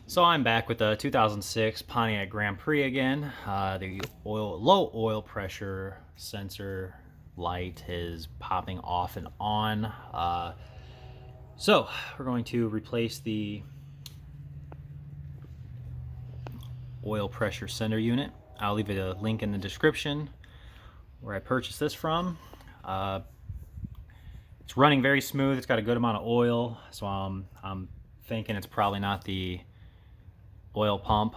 So I'm back with the 2006 Pontiac Grand Prix again. The low oil pressure sensor light is popping off and on. So we're going to replace the oil pressure sender unit. I'll leave a link in the description where I purchased this from. It's running very smooth. It's got a good amount of oil, so I'm thinking it's probably not the oil pump,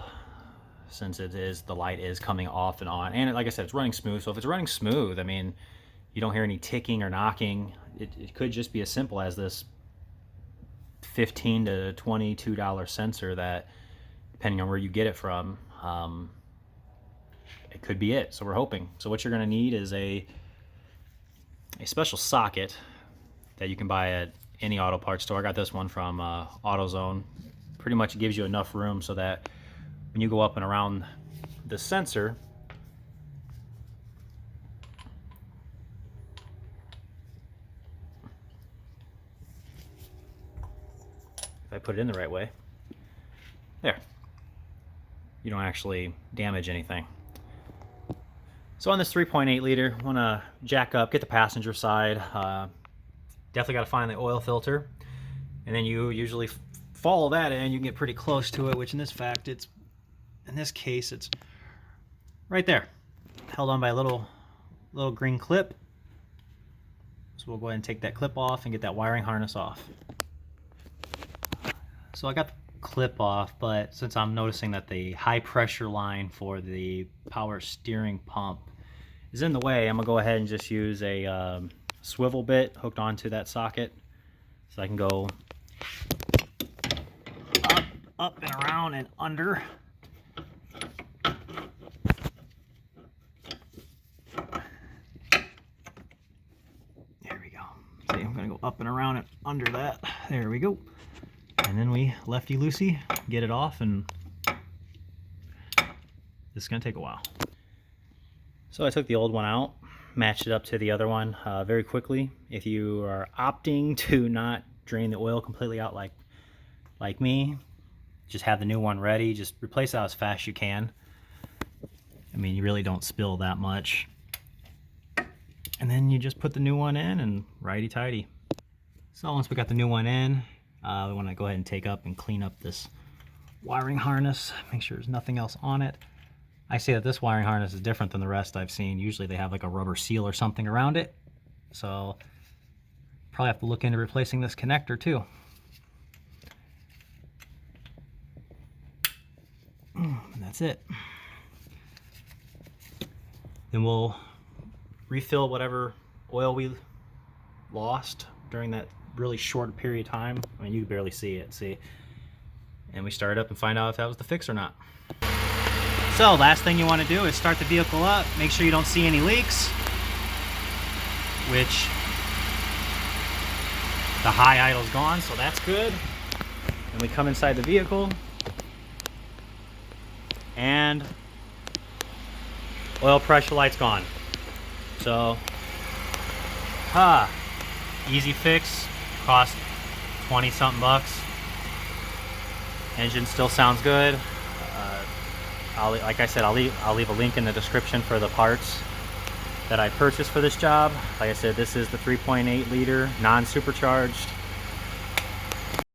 since the light is coming off and on, and like I said, it's running smooth. So if it's running smooth, I mean, you don't hear any ticking or knocking. It could just be as simple as this $15 to $22 sensor that, depending on where you get it from, it could be it. So we're hoping. So what you're going to need is a special socket that you can buy at any auto parts store. I got this one from AutoZone. Pretty much gives you enough room so that when you go up and around the sensor, if I put it in the right way, there, you don't actually damage anything. So on this 3.8 liter, want to jack up, get the passenger side. Definitely got to find the oil filter, and then you usually follow that in. You can get pretty close to it, which in this case it's right there, held on by a little green clip. So we'll go ahead and take that clip off and get that wiring harness off. So I got the clip off, but since I'm noticing that the high pressure line for the power steering pump is in the way, I'm gonna go ahead and just use a swivel bit hooked onto that socket, so I can go up and around and under. There we go. See, I'm gonna go up and around and under that. There we go. And then we lefty loosey get it off, and this is gonna take a while. So I took the old one out, matched it up to the other one very quickly. If you are opting to not drain the oil completely out like me, just have the new one ready. Just replace that as fast as you can. I mean, you really don't spill that much. And then you just put the new one in and righty-tighty. So once we got the new one in, we want to go ahead and take up and clean up this wiring harness. Make sure there's nothing else on it. I say that this wiring harness is different than the rest I've seen. Usually they have like a rubber seal or something around it. So probably have to look into replacing this connector too. And that's it. Then we'll refill whatever oil we lost during that really short period of time. I mean, you can barely see it, see? And we start up and find out if that was the fix or not. So last thing you want to do is start the vehicle up, make sure you don't see any leaks, which the high idle's gone, so that's good. And we come inside the vehicle, and oil pressure light's gone. So, easy fix, cost 20 something bucks. Engine still sounds good. Like I said, I'll leave a link in the description for the parts that I purchased for this job. Like I said, this is the 3.8 liter non-supercharged